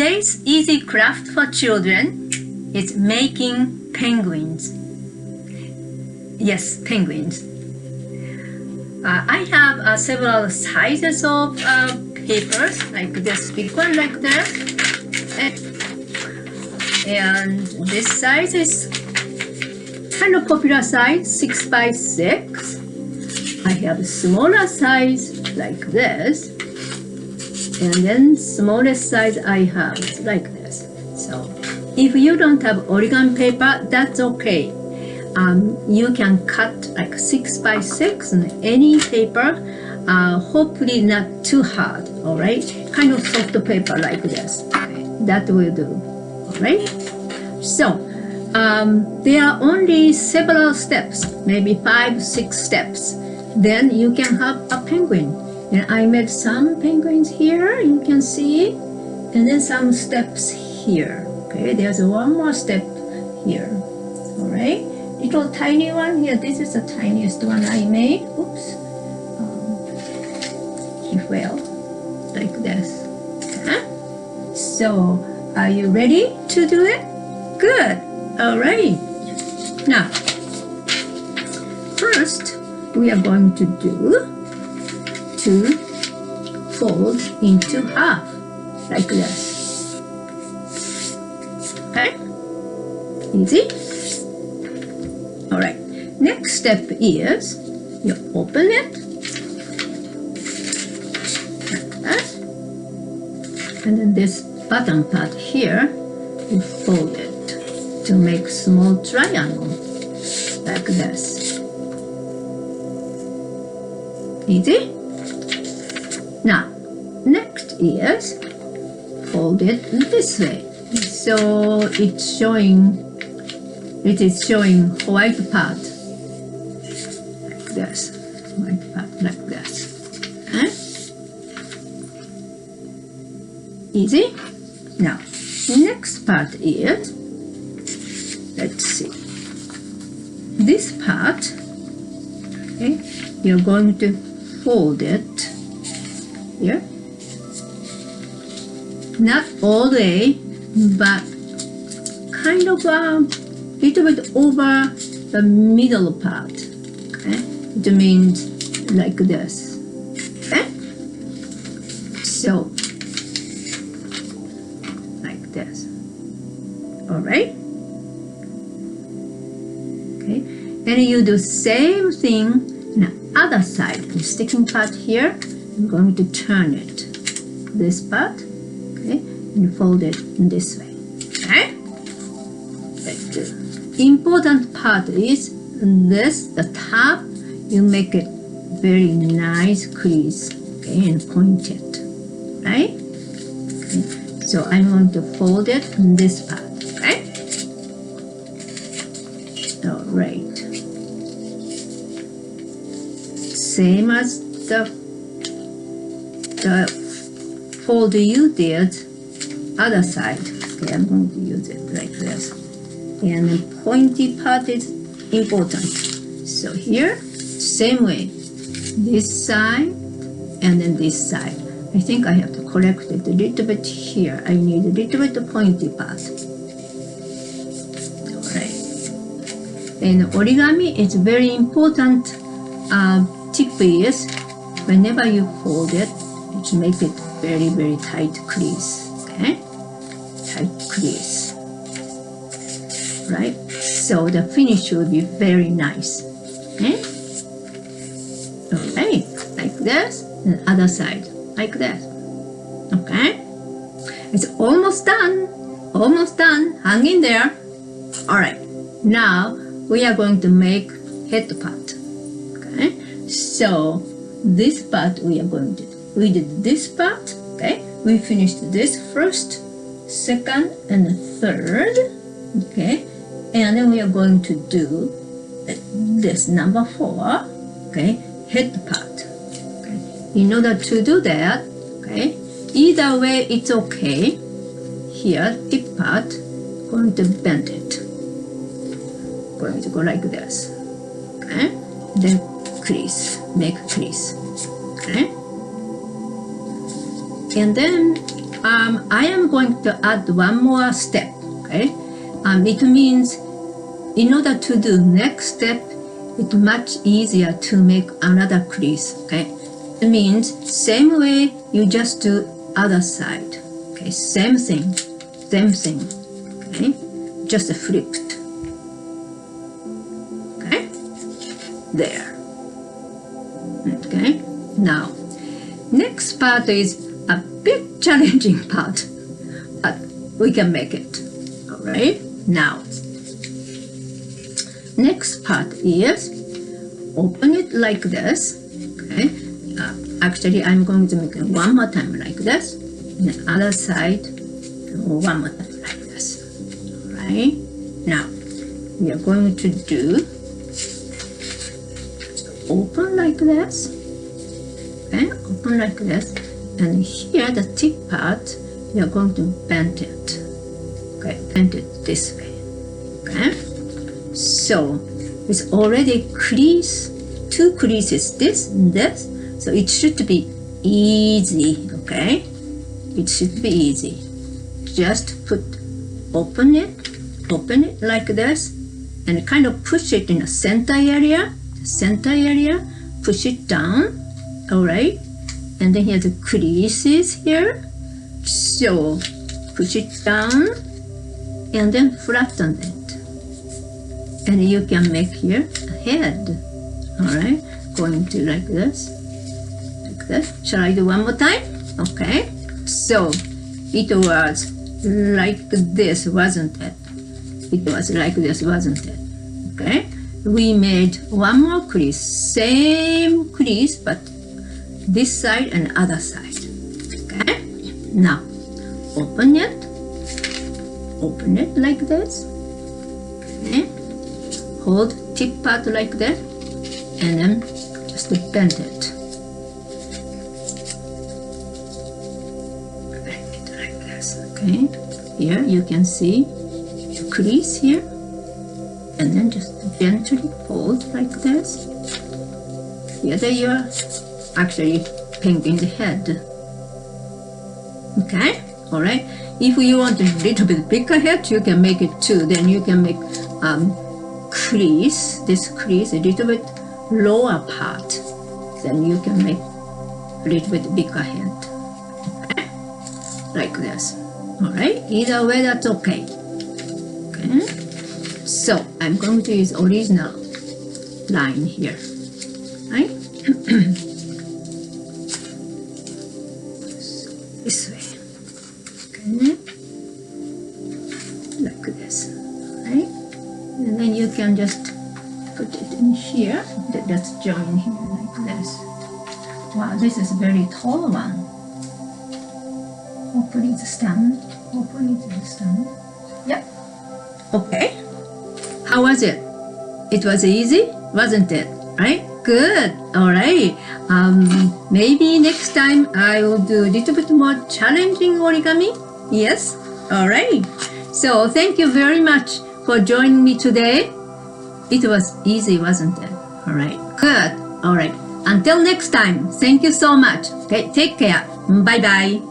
Today's easy craft for children is making penguins. Yes, penguins. I have several sizes of papers, like this big one, like that. And this size is kind of popular size, 6 by 6. I have a smaller size like this. And then smallest size I have like this. So if you don't have origami paper, that's okay. You can cut like 6 by 6 on any paper, hopefully not too hard, all right? Kind of soft paper like this. Okay, that will do, all right? So there are only several steps, maybe 5, 6 steps. Then you can have a penguin. And I made some penguins here, you can see, and then some steps here. Okay, there's one more step here. All right, little tiny one here. This is the tiniest one I made. Oops, he fell like this. So, are you ready to do it? Good. All right. Now, first we are going to do to fold into half like this. Okay, easy. All right, next step is you open it like that, and then this bottom part here you fold it to make small triangle like this. Easy. Now, next is fold it this way. So it is showing white part like this. White part like this. Okay? Easy. Now, next part is, let's see, this part. Okay, you're going to fold it here, not all the way, but kind of a little bit over the middle part. Okay, it means like this. Okay, so like this. All right. Okay, and you do same thing on the other side. The sticking part here, I'm going to turn it this part, okay, and fold it in this way. Okay, the important part is this, the top, you make it very nice crease, okay, and point it, right? Okay. So I'm going to fold it in this part, okay? All right. Same as the fold you did, other side. Okay, I'm going to use it like this. And the pointy part is important. So here, same way, this side and then this side. I think I have to correct it a little bit here. I need a little bit of pointy part. Alright. And origami is very important. Tip is, whenever you fold it, you make it very, very tight crease. Okay? Tight crease. Right? So the finish will be very nice. Okay? Alright, like this, and other side, like this. Okay? It's almost done. Almost done. Hang in there. Alright, now we are going to make head part. Okay? So this part we did this part. Okay? We finished this first, second, and third. Okay? And then we are going to do this number 4, okay, head part. Okay. In order to do that, okay, either way it's okay. Here, tip part, going to bend it. Going to go like this. Okay, then crease, make crease. Okay, and then I am going to add one more step. Okay, it means in order to do next step, it's much easier to make another crease. Okay, it means same way you just do other side. Okay, same thing. Okay, just flipped. Okay, there. Okay, now next part is a bit challenging part, but we can make it. All right, now next part is open it like this. Okay, actually I'm going to make it one more time like this, and the other side one more time like this. All right, now we are going to do open like this. Okay, open like this, and here the tip part we are going to bend it. Okay, bend it this way. Okay, so it's already crease, two creases, this and this, so it should be easy. Okay, it should be easy. Just open it like this, and kind of push it in the center area, push it down. All right, and then here the creases here, so push it down and then flatten it, and you can make here a head. All right, going to like this. Shall I do one more time? Okay, so it was like this, wasn't it? It was like this, wasn't it? Okay, we made one more crease, same crease, but this side and other side. Okay, now open it like this. Okay, hold tip part like that, and then just bend it. Bend it like this. Okay, here you can see the crease here, and then just gently fold like this. Here you are actually painting the head. Okay, all right. If you want a little bit bigger head, you can make it too. Then you can make crease, this crease a little bit lower part. Then you can make a little bit bigger head. Okay, like this. All right. Either way, that's okay. Okay. So I'm going to use original line here. Right. This way. Okay. Like this. Right? And then you can just put it in here. Let's join here like this. Wow, this is a very tall one. Hopefully it's stand. Yep. Okay. How was it? It was easy, wasn't it? Right? Good. All right. Maybe next time I will do a little bit more challenging origami. Yes. All right. So thank you very much for joining me today. It was easy, wasn't it? All right. Good. All right. Until next time. Thank you so much. Okay. Take care. Bye bye.